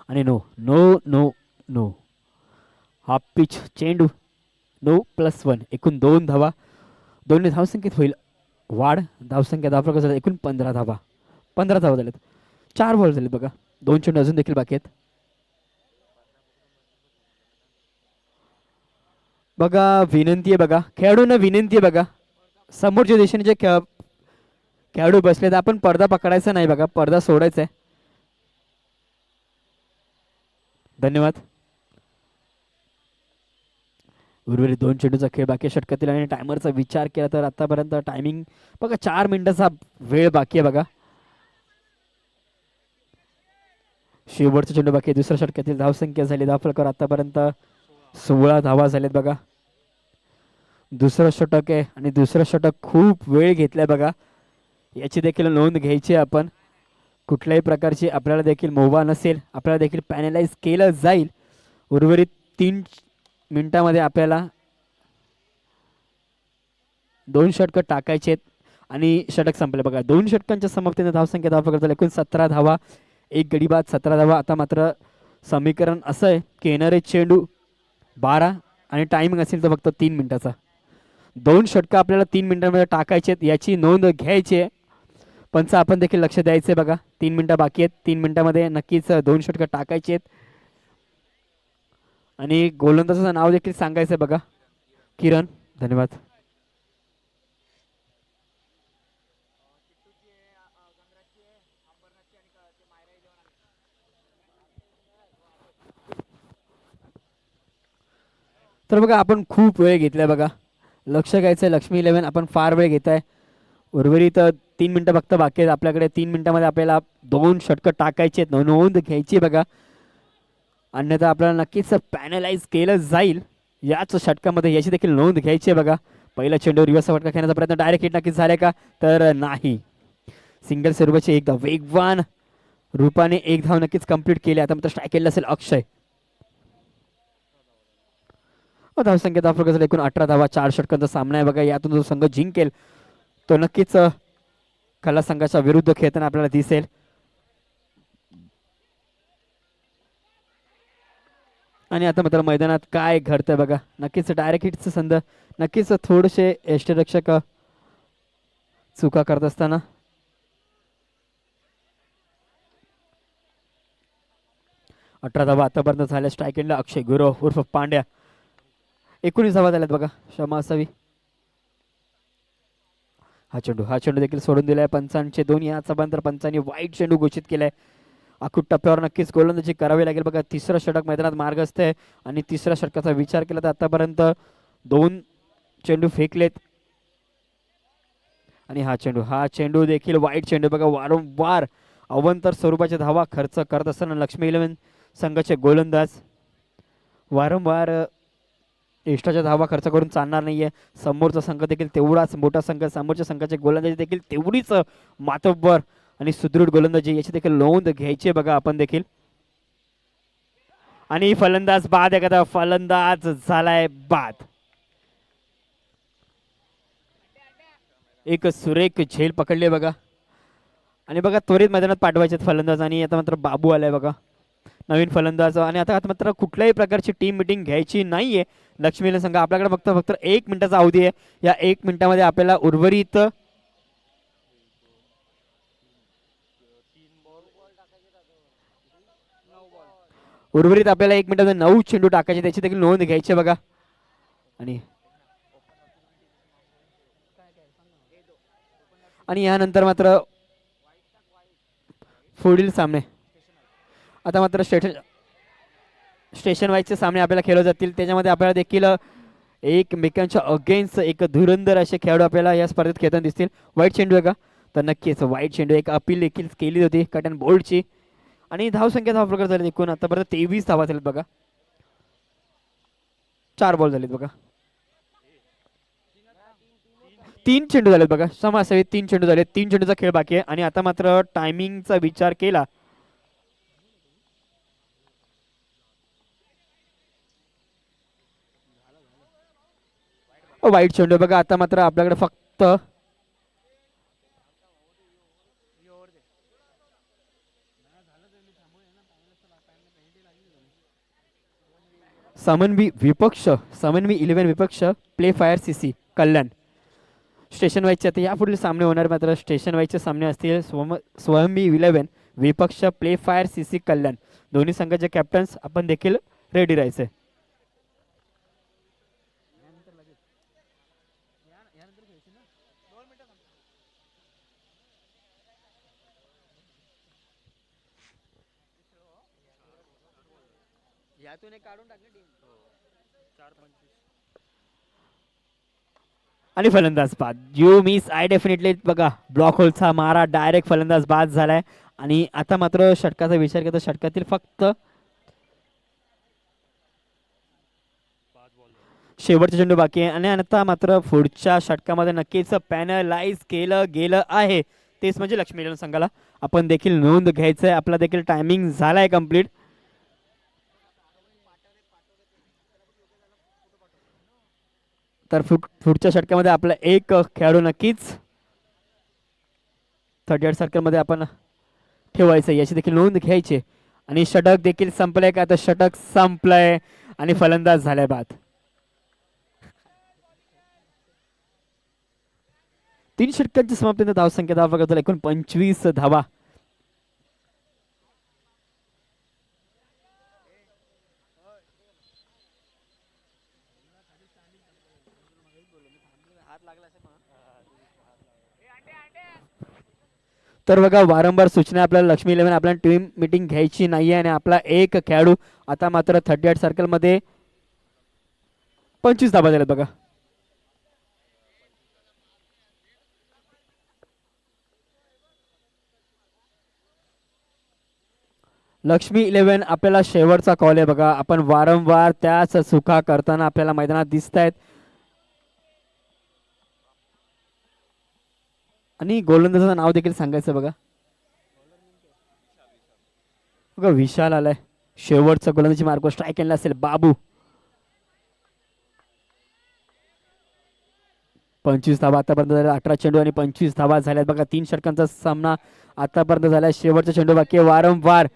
आणि नो नो नो नो हा पिच चेंडू. 9+1 एकूण 2 धावा. दोन्ही धावसंख्येत होईल वाढ. धावसंख्या 10 प्रकार झाली, एकूण 15 धावा. 15 धावा झाल्यात. 4 बॉल झालेत बघा. 2 चेंडू अजून देखील बाकी आहेत बघा. विनंती आहे बघा, खेळाडूंना विनंती आहे बघा. समोरच्या दिशेने जे खेळाडू बसले तर आपण पडदा पकडायचा नाही बघा, पडदा सोडायचा आहे. धन्यवाद. उर्वरित 2 चेंडूचा खेळ बाकी षटकातील. आणि टायमरचा विचार केला तर आतापर्यंत टायमिंग बघा 4 मिनिटाचा वेळ बाकी आहे बघा. शेवटचा चेंडू बाकी. दुसऱ्या षटकातील धावसंख्या झाली 10 फलकावर आतापर्यंत 16 धावा झालेत बघा. दुसरं षटक आहे आणि दुसरं षटक खूप वेळ घेतलाय बघा. याची देखील नोंद घ्यायची आपण. कुठल्याही प्रकारची आपल्याला देखील मोवा नसेल, आपल्याला देखील पॅनलाइज केलं जाईल. उर्वरित 3 मिनिटांमध्ये आपल्याला 2 षटकं टाकायचे आहेत आणि षटक संपले बघा. 2 षटकांच्या समाप्तीने धावसंख्या 10 प्रकार झाली, एकूण 17 धावा. 1 गडी बाद 17 धावा. आता मात्र समीकरण असं आहे की येणारे चेंडू 12 आणि टायमिंग असेल तर फक्त 3 मिनिटाचा. 2 षटकं आपल्याला 3 मिनिटांमध्ये टाकायचे आहेत, याची नोंद घ्यायची आहे. पंच आपण देखील लक्ष द्यायचं आहे बघा. 3 मिनिटं बाकी आहेत. 3 मिनिटांमध्ये नक्कीच 2 षटकं टाकायचे आहेत. आणि गोलंदाजाचं नाव देखील सांगायचं आहे बघा, किरण. धन्यवाद. तर बघा आपण खूप वेळ घेतलाय बघा. लक्ष घ्यायचं आहे लक्ष्मी 11, आपण फार वेळ घेत आहे. उर्वरित 3 मिनिटं फक्त बाकी आहेत आपल्याकडे. 3 मिनिटांमध्ये आपल्याला 2 षटकं टाकायचे आहेत, नोंद घ्यायची बघा. अन्यथा आपल्याला नक्कीच पॅनलाइज केलं जाईल याच षटकामध्ये, याची देखील नोंद घ्यायची आहे बघा. पहिला चेंडू रिवर्स फटका खेळण्याचा प्रयत्न, डायरेक्ट हिट नक्कीच झाले का, तर नाही. सिंगल स्वरूपाची एकदा वेगवान रूपाने एक धाव नक्कीच कंप्लीट केली. आता मात्र स्ट्राईक केलेला असेल अक्षय. धावसंख्या धाव एकूण 18 धावा, 4 षटकांचा सामना आहे बघा. यातून जो संघ जिंकेल तो नक्कीच खला संघाच्या विरुद्ध खेळताना आपल्याला दिसेल. आणि आता मात्र मैदानात काय घडतंय बघा. नक्कीच डायरेक्ट हिटचं संध, नक्कीच थोडेसे यष्टीरक्षक चुका करत असताना. अठरा धावा आतापर्यंत झाल्या. स्ट्राईक एंडला अक्षय गुरव उर्फ पांड्या. 19 धावा झाल्यात बघा, क्षमा असावी. हा चेंडू देखील सोडून दिलाय. पंचांचे 2 याचा बंतर पंचांनी वाईट चेंडू घोषित केलाय. अखूट टप्प्यावर नक्कीच गोलंदाजी करावी लागेल बघा. तिसरं षटक मैदानात मार्गस्थ आहे आणि तिसऱ्या षटकाचा विचार केला तर आतापर्यंत 2 चेंडू फेकलेत. आणि हा चेंडू देखील वाईट चेंडू बघा. वारंवार अवंतर स्वरूपाच्या धावा खर्च करत असताना लक्ष्मी 11 संघाचे गोलंदाज वारंवार एक्स्ट्राच्या धावा खर्च करून चालणार नाहीये. समोरचा संघ देखील तेवढाच मोठा संघ, समोरच्या संघाचे गोलंदाजी देखील तेवढीच मातब्बर आणि सुदृढ गोलंदाजी, याची देखील नोंद घ्यायची बघा आपण देखील. आणि फलंदाज बाद, एखादा फलंदाज झालाय बाद. एक सुरेख झेल पकडली बघा. आणि बघा त्वरित मैदानात पाठवायचे फलंदाज. आणि आता मात्र बाबू आलाय बघा, नवीन फलंदाज. आणि आता मात्र कुठल्याही प्रकारची टीम मिटिंग घ्यायची नाहीये लक्ष्मीला संघ. आपल्याकडे फक्त 1 मिनिटाचा अवधी आहे. या 1 मिनिटामध्ये आपल्याला उर्वरित आपल्याला 1 मिनिटामध्ये 9 चेंडू टाकायचे, त्याची देखील नोंद घ्यायची बघा. आणि यानंतर मात्र पुढील सामने आता मात्र स्टेशन वाईजचे सामने आपल्याला खेळले जातील. त्याच्यामध्ये आपल्याला देखील एकमेकांच्या अगेन्स्ट एक धुरंधर असे खेळाडू आपल्याला या स्पर्धेत खेळताना दिसतील. वाईट चेंडू आहे का, तर नक्कीच वाईट चेंडू. एक अपील देखील केली होती कट अँड बोल्डची. आणि धावसंख्या धाव प्रकार झाली एकूण आतापर्यंत 23 धावा झालीत बघा. 4 बॉल झालेत बघा. 3 चेंडू झालेत बघा. सम असावे 3 चेंडू झाले. 3 चेंडूचा खेळ बाकी आहे. आणि आता मात्र टायमिंगचा विचार केला वाईट चेंडू बघा. आता मात्र आपल्याकडे फक्त समन्वी 11 विपक्ष प्ले फायर सीसी कल्याण स्टेशन वाईजचे. आता यापुढील सामने होणार मात्र स्टेशन वाईजचे सामने असतील. स्वयंवी 11 विपक्ष प्ले फायर सीसी कल्याण. दोन्ही संघाचे कॅप्टन्स आपण देखील रेडी राहायचे. आणि फलंदाज बाद. यू मिस आय डेफिनेटली बघा. ब्लॉक होलचा मारा, डायरेक्ट फलंदाज बाद झालाय. आणि आता मात्र षटकाचा विचार केला, षटकातील फक्त शेवटचा चेंडू बाकी आहे. आणि आता मात्र पुढच्या षटकामध्ये नक्कीच पॅनलाइज केलं गेलं आहे, तेच म्हणजे लक्ष्मी 11 संघाला. आपण देखील नोंद घ्यायचंय. आपला देखील टायमिंग झालाय कंप्लीट. तर पुढच्या षटकामध्ये आपला एक खेळाडू नक्कीच 38 सर्कलमध्ये आपण ठेवायचं, याची देखील नोंद घ्यायची. आणि षटक देखील संपलंय का, तर षटक संपलंय आणि फलंदाज झालाय बाद. 3 षटकांची समाप्तीने धावसंख्या धाव बघा एकूण 25 धावा. तर बघा वारंवार सूचना आपल्याला लक्ष्मी 11 आपल्याला टीम मीटिंग घ्यायची नाहीये. आणि आपला एक खेळाडू आता मात्र 38 सर्कलमध्ये 25 धावा झाल्यात बघा. लक्ष्मी इलेव्हन आपल्याला शेवटचा कॉल आहे बघा. आपण वारंवार त्याच चुका करताना आपल्याला मैदानात दिसत आहेत. आणि गोलंदाजाचं नाव देखील सांगायचं बघा. बघा विशाल आलाय. शेवटचा गोलंदाजी मार्क स्ट्राईक केला असेल बाबू. 25 धावा आतापर्यंत झाल्या. 18 चेंडू आणि 25 धावा झाल्यात बघा. 3 षटकांचा सामना आतापर्यंत झाला. शेवटचा चेंडू बाकी वारंवार.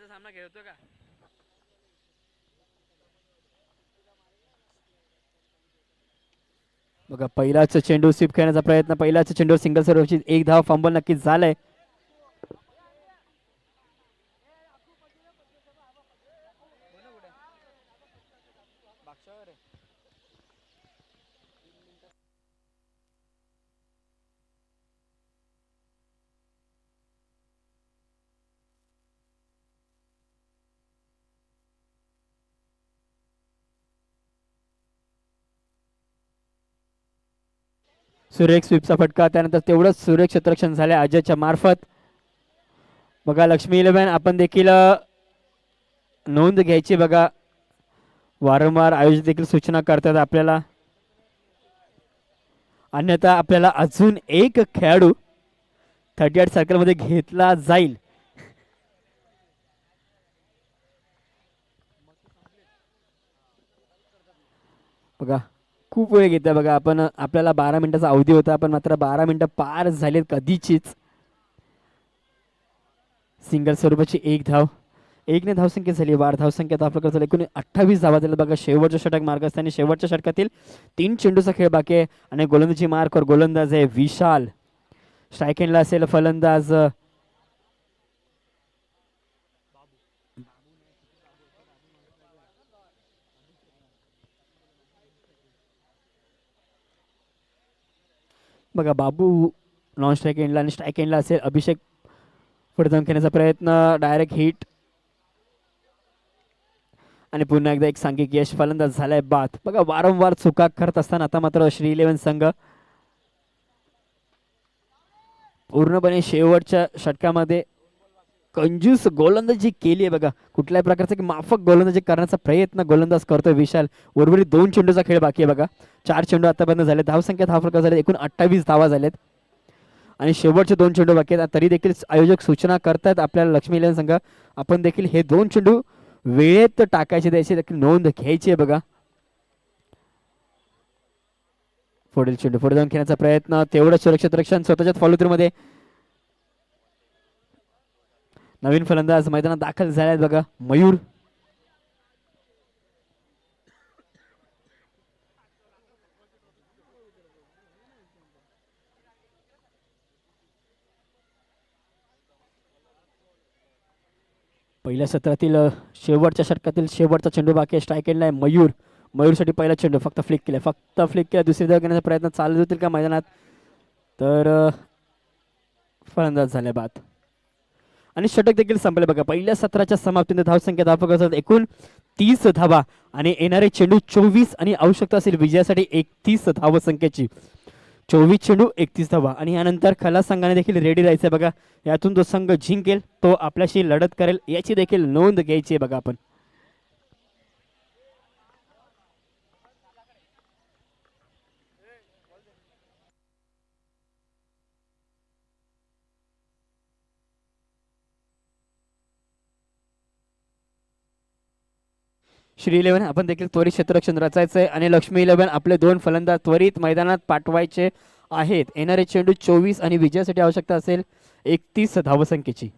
सामना खेळतो का बघा. पहिलाच चेंडू स्वीप खेळण्याचा प्रयत्न. पहिलाच चेंडूवर सिंगल सर्व्हची 1 धाव. फंबल नक्कीच झालंय. सुरेख स्वीपचा फटका. त्यानंतर तेवढंच सुरेख क्षेत्ररक्षण झाले अजयच्या मार्फत. बघा लक्ष्मी इलेव्हन आपण देखील नोंद घ्यायची बघा. वारंवार आयोजक देखील सूचना करतात आपल्याला. अन्यथा आपल्याला अजून एक खेळाडू 38 सर्कलमध्ये घेतला जाईल. बघा खूप वेळ घेतला बघा. आपण आपल्याला 12 मिनिटाचा अवधी होता. पण मात्र 12 मिनिटं पार झालेत कधीचीच. सिंगल स्वरूपाची 1 धाव. 1 ने धावसंख्या झाली. वाढ धावसंख्या आपल्याकडे झाली. एकूण 28 धावा झाल्या बघा. शेवटचं षटक मार्ग असताना शेवटच्या षटकातील 3 चेंडूचा खेळ बाकी आहे. आणि गोलंदाजी मार्कवर गोलंदाज आहे विशाल. स्ट्राईक एंडला असेल फलंदाज बघा. बाबू नॉन स्ट्राईक एंडला. आणि स्ट्राईक एंडला असेल अभिषेक. पुढे जाऊन खेळण्याचा प्रयत्न. Direct hit. आणि पुन्हा एकदा एक सांघिक यश. फलंदाज झालाय बाद. बघा वारंवार चुका करत असताना आता मात्र श्री इलेव्हन संघ पूर्णपणे शेवटच्या षटकामध्ये कंजूस गोलंदाजी केली आहे बघा. कुठल्याही प्रकारचा की माफक गोलंदाजी करण्याचा प्रयत्न गोलंदाज करतोय विशाल. उर्वरित 2 चेंडूचा खेळ बाकी आहे बघा. 4 चेंडू आतापर्यंत झाले. धावसंख्या 10 झाले. एकूण 28 धावा झालेत. आणि शेवटचे 2 चेंडू बाकी आहेत. तरी देखील आयोजक सूचना करतात आपल्याला लक्ष्मी इलेव्हन संघ. आपण देखील हे 2 चेंडू वेळेत टाकायचे द्यायचे देखील नोंद घ्यायची आहे बघा. पुढील चेंडू पुढे जाऊन खेळण्याचा प्रयत्न. तेवढं सुरक्षित रक्षण स्वतःच्याच फॉलो थ्रू मध्ये. नवीन फलंदाज मैदानात दाखल झाले बघा. मयूर. पहिल्या सत्रातील शेवटच्या षटकातील शेवटचा चेंडू बाकी. स्ट्राईक एंडला आहे मयूर. मयूरसाठी पहिला चेंडू फक्त फ्लिक केला. फक्त फ्लिक केला. दुसरी धाव घेण्याचा प्रयत्न चालू होतील का मैदानात. तर फलंदाज झाले बाद. आणि षटक देखील संपले बघा. पहिल्या सत्राच्या समाप्तीने धावसंख्या 10 एकूण 30 धावा. आणि येणारे चेंडू 24 आणि आवश्यकता असेल विजयासाठी 31 धावसंख्येची. 24 चेंडू 31 धावा. आणि यानंतर खलास संघाने देखील रेडी राहायचंय बघा. यातून जो संघ जिंकेल तो आपल्याशी लढत करेल याची देखील नोंद घ्यायची आहे बघा आपण. श्री इलेव्हन आपण देखील त्वरित क्षेत्ररक्षण रचायचंय. आणि लक्ष्मी इलेव्हन आपले 2 फलंदाज त्वरित मैदानात पाठवायचे आहेत. येणारे चेंडू 24 आणि विजयासाठी आवश्यकता असेल 31 धावसंख्येची.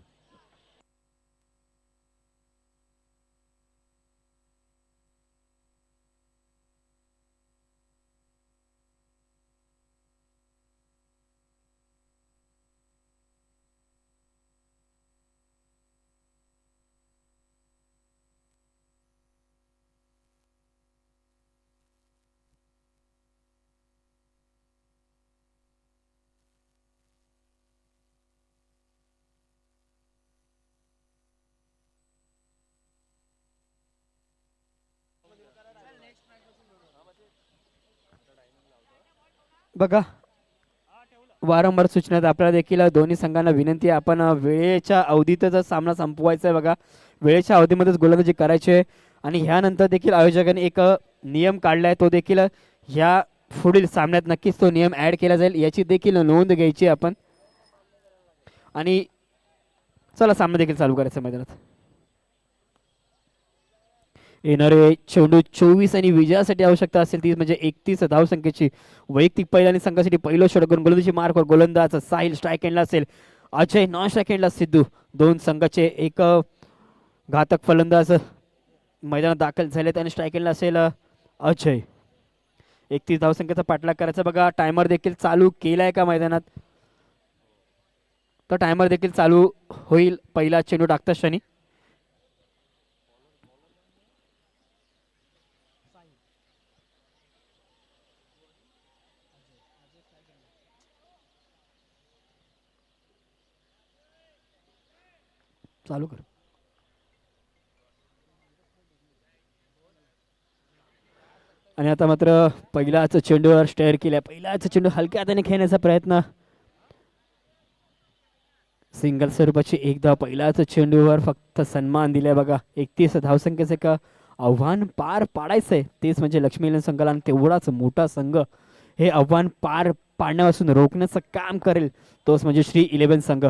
बघा वारंवार सूचना आपल्याला देखील दोन्ही संघांना विनंती आहे, आपण वेळेच्या अवधीतच सामना संपवायचा आहे बघा. वेळेच्या अवधीमध्येच गोलंदाजी करायची आहे आणि ह्यानंतर देखील आयोजकांनी एक नियम काढला आहे, तो देखील ह्या पुढील सामन्यात नक्कीच तो नियम ॲड केला जाईल, याची देखील नोंद घ्यायची आहे आपण. आणि चला सामना देखील चालू करायचा मैदानात. येणारे चेंडू 24 आणि विजयासाठी आवश्यकता असेल ती म्हणजे 31 धावसंख्येची. वैयक्तिक पहिल्या आणि संघासाठी पहिलं षटक करून गोलंदाजी मार्कवर गोलंदाज साहिल स्ट्राईक एंडला असेल, अजय नॉन स्ट्राईक एंडला सिद्धू. दोन संघाचे एक घातक फलंदाज मैदानात दाखल झालेत आणि स्ट्राईक एंडला असेल अजय. 31 धावसंख्येचा पाठलाग करायचा बघा. टायमर देखील चालू केलाय का मैदानात, तर टायमर देखील चालू होईल पहिला चेंडू टाकता क्षणी. चालू कर. आणि आता मात्र पहिलाच चेंडूवर स्टेअर केलाय, पहिलाच चेंडू हलक्या हाताने खेळण्याचा प्रयत्न. सिंगल स्वरूपाची एक धाव पहिल्याच चेंडूवर फक्त सन्मान दिलाय बघा. 31 धावसंख्येचं एक आव्हान पार पाडायचंय, तेच म्हणजे लक्ष्मी संघाला. आणि तेवढाच मोठा संघ हे आव्हान पार पाडण्यापासून रोखण्याचं काम करेल, तोच म्हणजे श्री 11 संघ.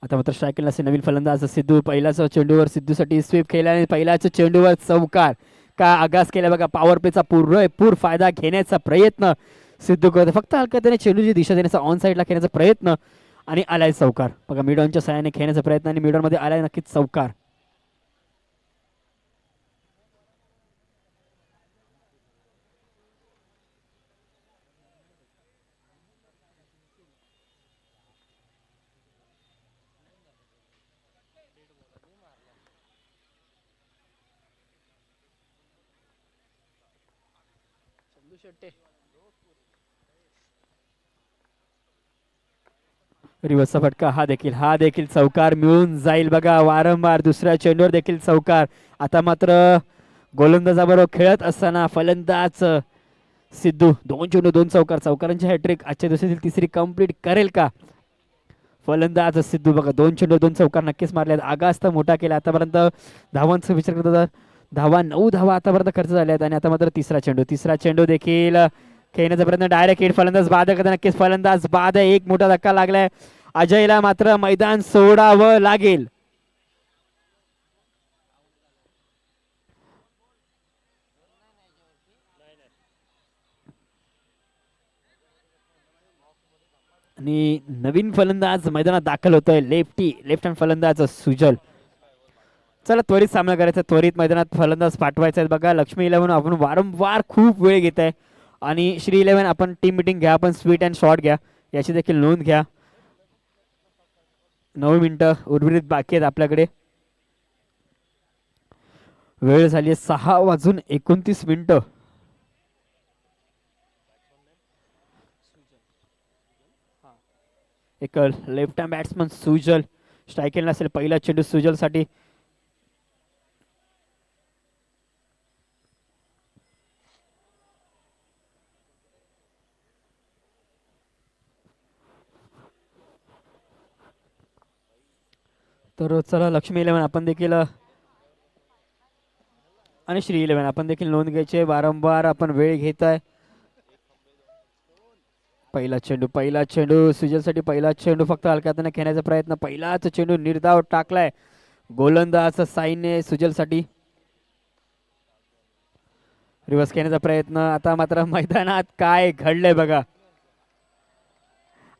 आता मात्र स्ट्रायकला असे नवीन फलंदाज सिद्धू. पहिल्याच चेंडूवर सिद्धूसाठी स्वीप केला आणि पहिल्याच चेंडूवर चौकार का आगास केला बघा. पॉवर प्लेचा पुरेपूर फायदा घेण्याचा प्रयत्न सिद्धू करतो, फक्त हलक्या त्याने चेंडूची दिशा देण्याचा ऑन साईडला खेळण्याचा प्रयत्न आणि आलाय चौकार बघा. मिडॉनच्या सहाय्याने खेळण्याचा प्रयत्न आणि मिडॉनमध्ये आलाय नक्कीच चौकार. रिवर्सचा फटका, हा देखील चौकार मिळून जाईल बघा. वारंवार दुसऱ्या चेंडूवर देखील चौकार. आता मात्र गोलंदाजाबरोबर खेळत असताना फलंदाज सिद्धू. दोन चेंडू दोन चौकार, चौकारांची हॅट्रिक आजच्या दिवसातील तिसरी कंप्लीट करेल का फलंदाज सिद्धू बघा. दोन चेंडू दोन चौकार नक्कीच मारले, आगास तर मोठा केला. आतापर्यंत धावांचा विचार करता धावा 9 धावा आतापर्यंत खर्च झाल्यात. आणि आता मात्र तिसरा चेंडू देखील खेळण्याचा प्रयत्न, डायरेक्ट हिट, फलंदाज बाद करता नक्कीच फलंदाज बाद. एक मोठा धक्का लागलाय, अजयला मात्र मैदान सोडावं लागेल. आणि नवीन फलंदाज मैदानात दाखल होतोय, लेफ्ट हँड फलंदाज सुजल. चला त्वरित सामना करायचा, त्वरित मैदानात फलंदाज पाठवायचा आहे बघा. लक्ष्मी 11 आपण वारंवार खूप वेळ घेत आहे आणि श्री 11 आपण टीम मिटिंग घ्या, आपण स्वीट अँड शॉर्ट घ्या, याची देखील नोंद घ्या. 9 मिनिटं उर्वरित बाकी आहेत आपल्याकडे. वेळ झाली 6:29. एक लेफ्ट हँड बॅट्समन सुजल स्ट्राईक असेल, पहिला चेंडू सुजलसाठी. तर चला लक्ष्मी 11 आपण देखील आणि श्री 11 आपण देखील नोंद घ्यायची. वारंवार आपण वेळ घेत आहे. पहिला चेंडू सुजलसाठी, पहिला चेंडू फक्त हलक्या हाताने खेळण्याचा प्रयत्न, पहिलाच चेंडू निर्धाव टाकलाय गोलंदाज साईने सुजलसाठी. रिवर्स खेळण्याचा प्रयत्न, आता मात्र मैदानात काय घडलंय बघा.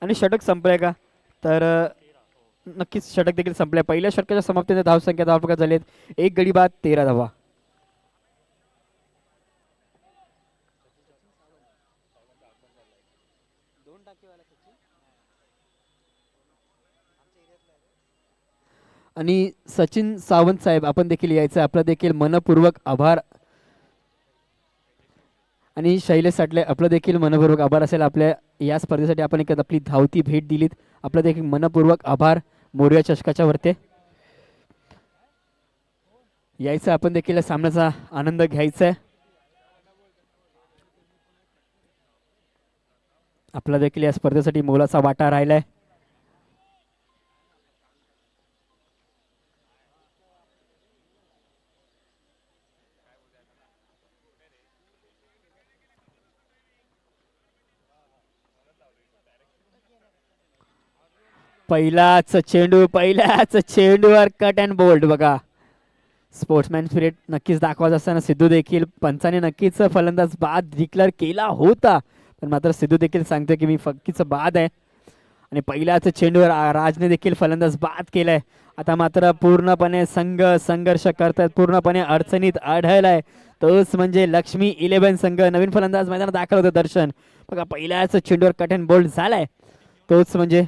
आणि षटक संपलंय का, तर नक्कीच षटक देखील संपलंय. पहिल्या षटकाच्या समाप्तीने धावसंख्या धावफलकात झालेत, एक गडी बाद 13 धावा. आणि सचिन सावंत साहेब आपण देखील यायचं, आपला देखील मनपूर्वक आभार. आणि शैलेश साठले आपलं देखील मनपूर्वक आभार असेल, आपल्या या स्पर्धेसाठी आपण एक आपली धावती भेट दिलीत, आपलं देखील मनपूर्वक आभार. मोरया चषकाच्या वरते यायचं, आपण देखील सामन्याचा आनंद घ्यायचा आहे. आपला देखील या स्पर्धेसाठी मोलाचा वाटा राहिलाय. पहिल्याच चेंडूवर कट अँड बोल्ड बघा. स्पोर्ट्समॅन स्पिरिट नक्कीच दाखवत असताना सिद्धू देखील पंचाने नक्कीच फलंदाज बाद डिक्लेअर केला होता, पण मात्र सिद्धू देखील सांगतो की मी फक्कीच बाद आहे. आणि पहिल्याच चेंडूवर राजने देखील फलंदाज बाद केलाय. आता मात्र पूर्णपणे संघर्ष करतात, पूर्णपणे अडचणीत आढळलाय. तोच म्हणजे लक्ष्मी 11 संघ. नवीन फलंदाज मैदानात दाखल होतं दर्शन. बघा पहिल्याच चेंडूवर कट अँड बोल्ड झालाय. तोच म्हणजे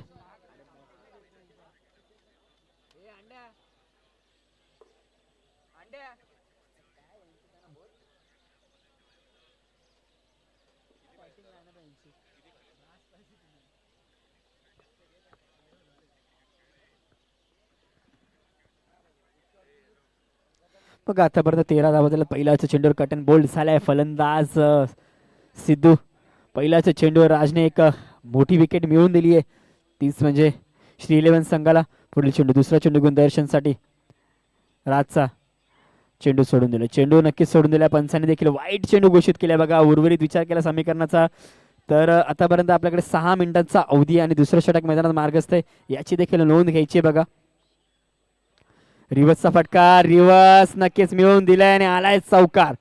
बघा आतापर्यंत 13 धावा झाल्या. पहिल्याच चेंडूवर कट अँड बोल्ड झालाय. फलंदाज सिद्धू. पहिल्याच चेंडूवर राजने एक मोठी विकेट मिळवून दिली आहे. तीच म्हणजे श्री 11 संघाला. पुढील चेंडू, दुसरा चेंडू गुणदर्शनसाठी. राजचा चेंडू सोडून दिला. चेंडू नक्कीच सोडून दिला. पंचाने देखील वाईट चेंडू घोषित केला बघा. उर्वरित विचार केला समीकरणाचा तर आतापर्यंत आपल्याकडे 6 मिनिटांचा अवधी आणि दुसरं षटक मैदानात मार्गस्थ आहे, याची देखील नोंद घ्यायची बघा. रिवर्सचा फटका, रिवर्स नक्कीच मिळवून दिलाय आणि आलाय चौकार.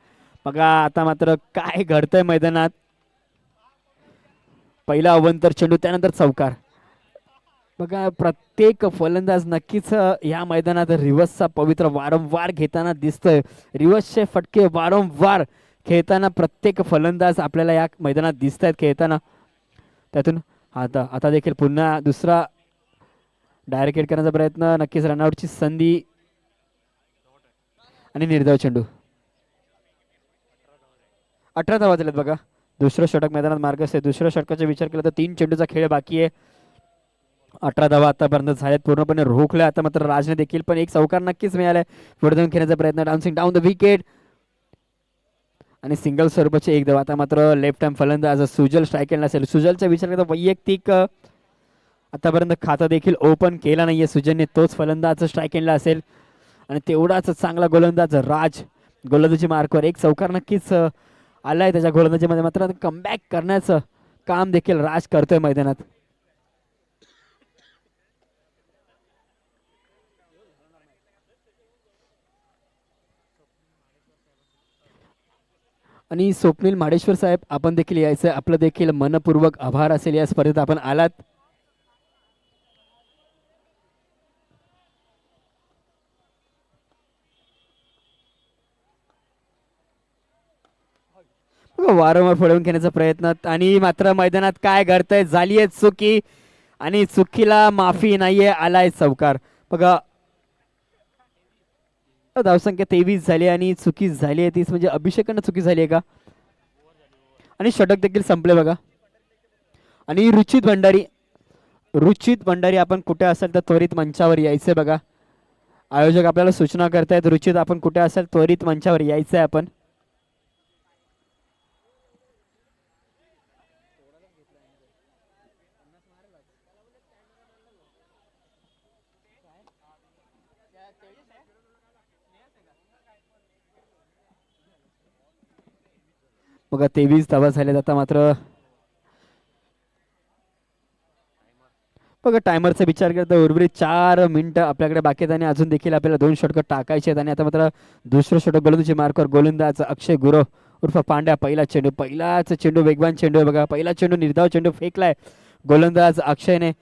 बघा आता मात्र काय घडतंय मैदानात. पहिला अवंतर चेंडू, त्यानंतर चौकार. बघा प्रत्येक फलंदाज नक्कीच या मैदानात रिवर्सचा पवित्र वारंवार घेताना दिसतोय. रिवर्सचे फटके वारंवार खेळताना प्रत्येक फलंदाज आपल्याला या मैदानात दिसत आहेत खेळताना. त्यातून आता देखील पुन्हा दुसरा डायरेक्ट हिट करण्याचा प्रयत्न, नक्कीच रनआउटची संधी आणि निर्धाव चेंडू. 18 धावा झाल्यात बघा. दुसरं षटक मैदानात मार्गस्थ आहे. दुसऱ्या षटकाचा विचार केला तर 3 चेंडूचा खेळ बाकी आहे. 18 धावा आतापर्यंत झाल्यात, पूर्णपणे रोखल्या. आता मात्र राजने देखील पण एक चौकार नक्कीच मिळालाय. पुढे जाऊन खेळण्याचा प्रयत्न, डाऊन्सिंग डाऊन द विकेट आणि सिंगल स्वरूपाचे एक धाव. आता मात्र लेफ्ट हँड फलंदाज सुजल स्ट्राईक असेल. सुजलचा विचार करता वैयक्तिक आतापर्यंत खाता देखील ओपन केला नाहीये सुजलने. तोच फलंदाज स्ट्राईक एंडला असेल आणि तेवढाच चांगला गोलंदाज राज. गोलंदाजी मार्कवर एक चौकार नक्कीच आलाय त्याच्या गोलंदाजीमध्ये. मात्र कमबॅक करण्याचं काम देखील राज करतोय मैदानात. आणि स्वप्नील माडेश्वर साहेब, आपण देखील यायचं, आपलं देखील मनपूर्वक आभार असेल. या स्पर्धेत आपण आलात. वारंवार पळवून घेण्याचा प्रयत्न आणि मात्र मैदानात काय घडतंय. झाली आहे चुकी आणि चुकीला माफी नाहीये. आलाय चौकार. बघा धावसंख्या 23 झाली आणि चुकी झाली आहे 30, म्हणजे अभिषेकांना चुकी झाली आहे का. आणि षटक देखील संपले बघा. आणि रुचित भंडारी आपण कुठे असेल तर त्वरित मंचावर यायचंय बघा. आयोजक आपल्याला सूचना करतायत, रुचित आपण कुठे असेल त्वरित मंचावर यायचंय आपण. बघा 23 धावा झाल्यात. आता मात्र बघा टायमरचा विचार करता उर्वरित 4 मिनिटं आपल्याकडे बाकी आहेत आणि अजून देखील आपल्याला 2 षटकं टाकायचे आहेत. आणि आता मात्र दुसरं षटक गोलंदाजी मार्कवर गोलंदाज अक्षय गुरव उर्फ पांड्या. पहिलाच चेंडू वेगवान चेंडू आहे बघा. पहिला चेंडू निर्धाव चेंडू फेकलाय गोलंदाज अक्षयने.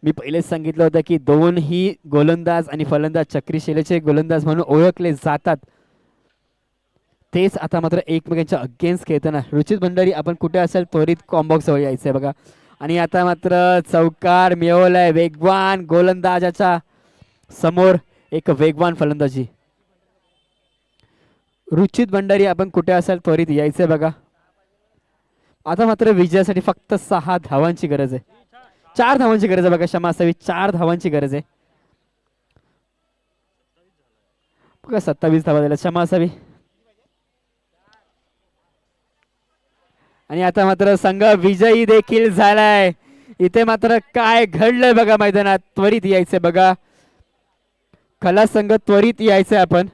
मी पहिलेच सांगितलं होतं की दोनही गोलंदाज आणि फलंदाज चक्री शैलीचे गोलंदाज म्हणून ओळखले जातात. तेच आता मात्र एकमेकांच्या अगेन्स्ट खेळताना. रुचित भंडारी आपण कुठे असेल त्वरित कॉम्बॉक्स जवळ यायचंय बघा. आणि आता मात्र चौकार मिळवलाय. वेगवान गोलंदाजाच्या समोर एक वेगवान फलंदाजी. रुचित भंडारी आपण कुठे असाल त्वरित यायचंय बघा. आता मात्र विजयासाठी फक्त 6 धावांची गरज आहे. 4 धावांची गरज आहे बघा. क्षमा असावी, 4 धावांची गरज आहे बघा. 27 धावा झाल्या, क्षमा असावी. आणि आता मात्र संघ विजयी देखील झालाय. इथे मात्र काय घडलंय बघा मैदानात. त्वरित यायचंय बघा, खलास संघ त्वरित यायचंय आपण.